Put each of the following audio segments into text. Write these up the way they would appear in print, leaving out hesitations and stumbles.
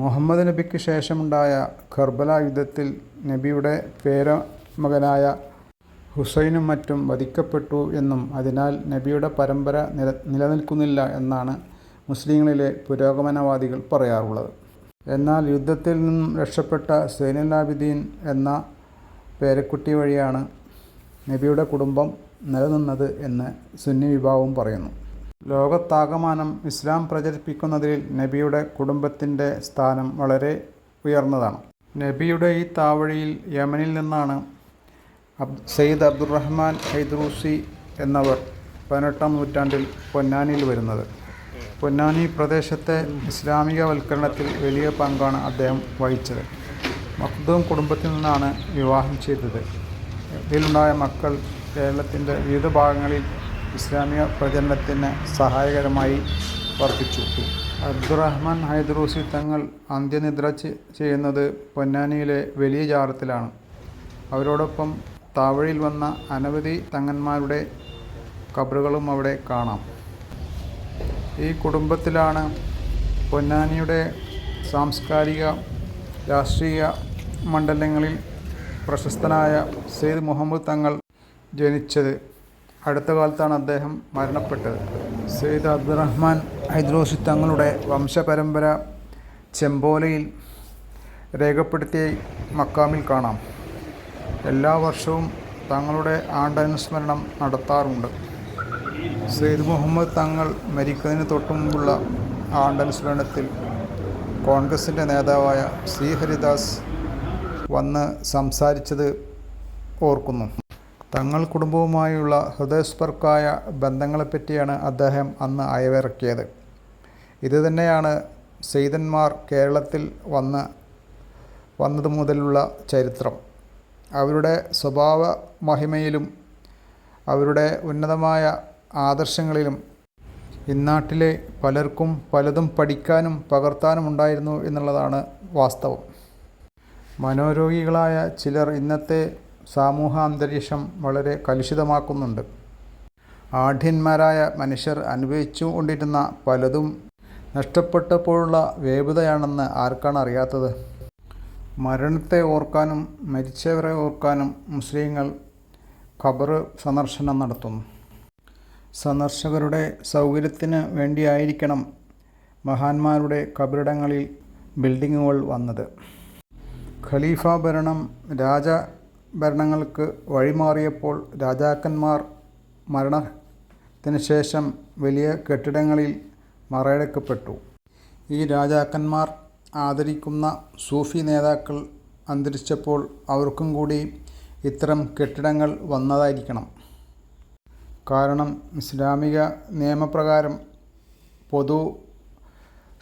മുഹമ്മദ് നബിക്ക് ശേഷമുണ്ടായ കർബല യുദ്ധത്തിൽ നബിയുടെ പേരമകനായ ഹുസൈനും മറ്റും വധിക്കപ്പെട്ടു എന്നും അതിനാൽ നബിയുടെ പരമ്പര നിലനിൽക്കുന്നില്ല എന്നാണ് മുസ്ലിങ്ങളിലെ പുരോഗമനവാദികൾ പറയാറുള്ളത്. എന്നാൽ യുദ്ധത്തിൽ നിന്നും രക്ഷപ്പെട്ട സൈനുലാബിദീൻ എന്ന പേരക്കുട്ടി വഴിയാണ് നബിയുടെ കുടുംബം നിലനിന്നത് എന്ന് സുന്നി വിഭാഗവും പറയുന്നു. ലോകത്താകമാനം ഇസ്ലാം പ്രചരിപ്പിക്കുന്നതിൽ നബിയുടെ കുടുംബത്തിൻ്റെ സ്ഥാനം വളരെ ഉയർന്നതാണ്. നബിയുടെ ഈ താവഴിയിൽ യമനിൽ നിന്നാണ് സയ്യിദ് അബ്ദുറഹ്മാൻ ഹൈദ്രൂസി എന്നവർ 18-ാം നൂറ്റാണ്ടിൽ പൊന്നാനിയിൽ വരുന്നത്. പൊന്നാനി പ്രദേശത്തെ ഇസ്ലാമികവൽക്കരണത്തിൽ വലിയ പങ്കാണ് അദ്ദേഹം വഹിച്ചത്. മഖ്ദൂം കുടുംബത്തിൽ നിന്നാണ് വിവാഹം ചെയ്തത്. ഇതിലുണ്ടായ മക്കൾ കേരളത്തിൻ്റെ വിവിധ ഭാഗങ്ങളിൽ ഇസ്ലാമിക പ്രചരണത്തിന് സഹായകരമായി വർത്തിച്ചു. അബ്ദുറഹ്മാൻ ഹൈദ്രൂസി തങ്ങൾ അന്ത്യനിദ്ര ചെയ്യുന്നത് പൊന്നാനിയിലെ വലിയ ജാറത്തിലാണ്. അവരോടൊപ്പം താവഴിയിൽ വന്ന അനവധി തങ്ങന്മാരുടെ ഖബറുകളും അവിടെ കാണാം. ഈ കുടുംബത്തിലാണ് പൊന്നാനിയുടെ സാംസ്കാരിക രാഷ്ട്രീയ മണ്ഡലങ്ങളിൽ പ്രശസ്തനായ സയ്യിദ് മുഹമ്മദ് തങ്ങൾ ജനിച്ചത്. അടുത്ത കാലത്താണ് അദ്ദേഹം മരണപ്പെട്ടത്. സയ്യിദ് അബ്ദുറഹ്മാൻ ഹൈദ്രൂസി തങ്ങളുടെ വംശപരമ്പര ചെമ്പോലയിൽ രേഖപ്പെടുത്തിയ മക്കാമിൽ കാണാം. എല്ലാ വർഷവും തങ്ങളുടെ ആണ്ടനുസ്മരണം നടത്താറുണ്ട്. സയ്യിദ് മുഹമ്മദ് തങ്ങൾ മരിക്കുന്നതിന് തൊട്ടുമുമ്പുള്ള ആണ്ടനുസ്മരണത്തിൽ കോൺഗ്രസിൻ്റെ നേതാവായ സി ഹരിദാസ് വന്ന് സംസാരിച്ചത് ഓർക്കുന്നു. തങ്ങൾ കുടുംബവുമായുള്ള ഹൃദയസ്പർക്കായ ബന്ധങ്ങളെപ്പറ്റിയാണ് അദ്ദേഹം അന്ന് അയവിറക്കിയത്. ഇതുതന്നെയാണ് സെയ്തന്മാർ കേരളത്തിൽ വന്നത് മുതലുള്ള ചരിത്രം. അവരുടെ സ്വഭാവ മഹിമയിലും അവരുടെ ഉന്നതമായ ആദർശങ്ങളിലും ഇന്നാട്ടിലെ പലർക്കും പലതും പഠിക്കാനും പകർത്താനും ഉണ്ടായിരുന്നു എന്നുള്ളതാണ് വാസ്തവം. മനോരോഗികളായ ചിലർ ഇന്നത്തെ സാമൂഹ്യ അന്തരീക്ഷം വളരെ കലുഷിതമാക്കുന്നുണ്ട്. ആഢ്യന്മാരായ മനുഷ്യർ അനുഭവിച്ചു കൊണ്ടിരുന്ന പലതും നഷ്ടപ്പെട്ടപ്പോഴുള്ള വേപതയാണെന്ന് ആർക്കാണ് അറിയാത്തത്? മരണത്തെ ഓർക്കാനും മരിച്ചവരെ ഓർക്കാനും മുസ്ലിങ്ങൾ ഖബർ സന്ദർശനം നടത്തുന്നു. സന്ദർശകരുടെ സൗകര്യത്തിന് വേണ്ടിയായിരിക്കണം മഹാന്മാരുടെ ഖബറിടങ്ങളിൽ ബിൽഡിങ്ങുകൾ വന്നത്. ഖലീഫ ഭരണം രാജഭരണങ്ങൾക്ക് വഴിമാറിയപ്പോൾ രാജാക്കന്മാർ മരണത്തിന് ശേഷം വലിയ കെട്ടിടങ്ങളിൽ മറയടക്കപ്പെട്ടു. ഈ രാജാക്കന്മാർ ആദരിക്കുന്ന സൂഫി നേതാക്കൾ അന്തരിച്ചപ്പോൾ അവർക്കും കൂടി ഇത്തരം കെട്ടിടങ്ങൾ വന്നതായിരിക്കണം. കാരണം ഇസ്ലാമിക നിയമപ്രകാരം പൊതു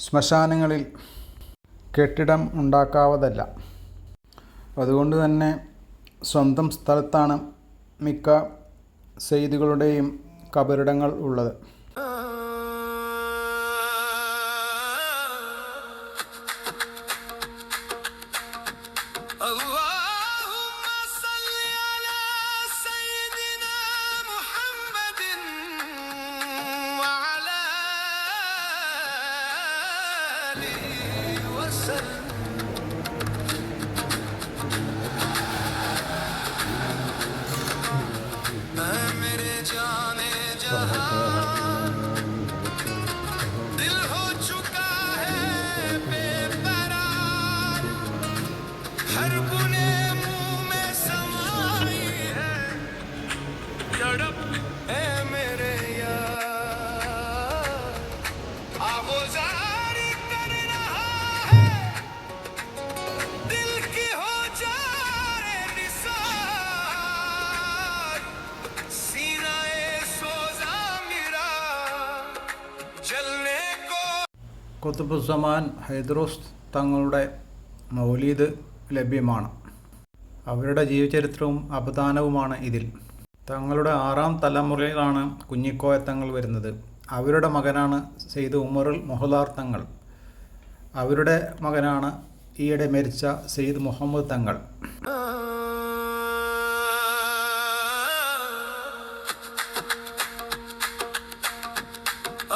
ശ്മശാനങ്ങളിൽ കെട്ടിടം ഉണ്ടാക്കാവതല്ല. അതുകൊണ്ട് തന്നെ സ്വന്തം സ്ഥലത്താണ് മിക്ക സയ്യിദുകളുടെയും ഖബറിടങ്ങൾ ഉള്ളത്. ഖുതുബുസ്സമാൻ ഹൈദ്രൂസ് തങ്ങളുടെ മൗലീദ് ലഭ്യമാണ്. അവരുടെ ജീവചരിത്രവും അപദാനവുമാണ് ഇതിൽ. തങ്ങളുടെ 6-ാം തലമുറയിലാണ് കുഞ്ഞിക്കോയ തങ്ങൾ വരുന്നത്. അവരുടെ മകനാണ് സെയ്ദ് ഉമറുൽ മുഹ്താർ തങ്ങൾ. അവരുടെ മകനാണ് ഈയിടെ മരിച്ച സെയ്ദ് മുഹമ്മദ് തങ്ങൾ.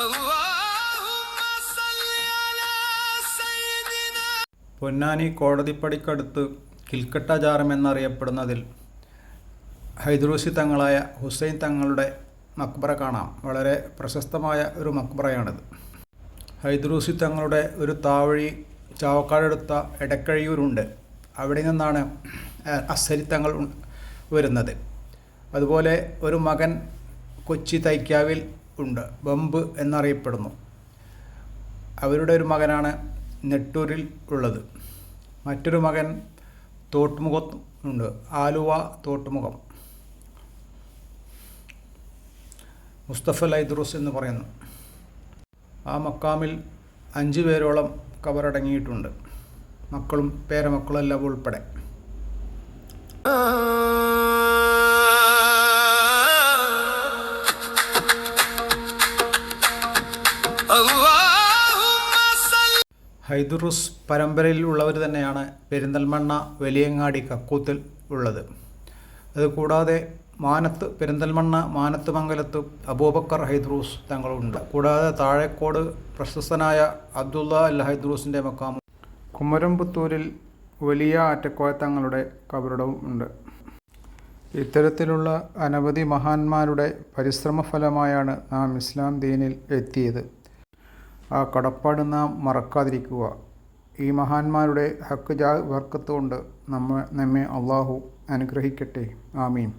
اللهم صل على سيدنا പൊന്നാനി കോടതിപ്പടിക്കടുത്ത് കിൽക്കട്ട ജാറം എന്നറിയപ്പെടുന്നതിൽ ഹൈദ്രൂസി തങ്ങളായ ഹുസൈൻ തങ്ങളുടെ മക്ബറ കാണാം. വളരെ പ്രശസ്തമായ ഒരു മക്ബറയാണിത്. ഹൈദ്രൂസി തങ്ങളുടെ ഒരു താവഴി ചാവക്കാടടുത്ത എടക്കഴിയൂരുണ്ട്. അവിടെ നിന്നാണ് അസ്സരി തങ്ങൾ വരുന്നത്. അതുപോലെ ഒരു മകൻ കൊച്ചി തൈക്കാവിൽ ഉണ്ട്, ബമ്പ് എന്നറിയപ്പെടുന്നു. അവരുടെ ഒരു മകനാണ് നെട്ടൂരിൽ ഉള്ളത്. മറ്റൊരു മകൻ തോട്ടുമുഖത്ത് ഉണ്ട്, ആലുവ തോട്ടുമുഖം. മുസ്തഫൽ ഹൈദ്രൂസ് എന്ന് പറയുന്നു. ആ മക്കാമിൽ 5 പേരോളം കബറടങ്ങിയിട്ടുണ്ട്, മക്കളും പേരമക്കളും എല്ലാം ഉൾപ്പെടെ. ഹൈദ്രൂസ് പരമ്പരയിൽ ഉള്ളവർ തന്നെയാണ് പെരിന്തൽമണ്ണ വലിയങ്ങാടി കക്കൂത്തിൽ ഉള്ളത്. അതുകൂടാതെ പെരിന്തൽമണ്ണ മാനത്ത് മംഗലത്ത് അബൂബക്കർ ഹൈദ്രൂസ് തങ്ങളുണ്ട്. കൂടാതെ താഴേക്കോട് പ്രശസ്തനായ അബ്ദുള്ള അൽ ഹൈദ്രൂസിൻ്റെ മക്കാമും. കുമരംപുത്തൂരിൽ വലിയ ആറ്റക്കോയ തങ്ങളുടെ കബറിടവും ഉണ്ട്. ഇത്തരത്തിലുള്ള അനവധി മഹാന്മാരുടെ പരിശ്രമഫലമായാണ് നാം ഇസ്ലാം ദീനിൽ എത്തിയത്. ആ കടപ്പാട് നാം മറക്കാതിരിക്കുക. ഈ മഹാന്മാരുടെ ഹക്ക് ബർക്കത്ത് കൊണ്ട് നമ്മെ അള്ളാഹു അനുഗ്രഹിക്കട്ടെ. ആമീൻ.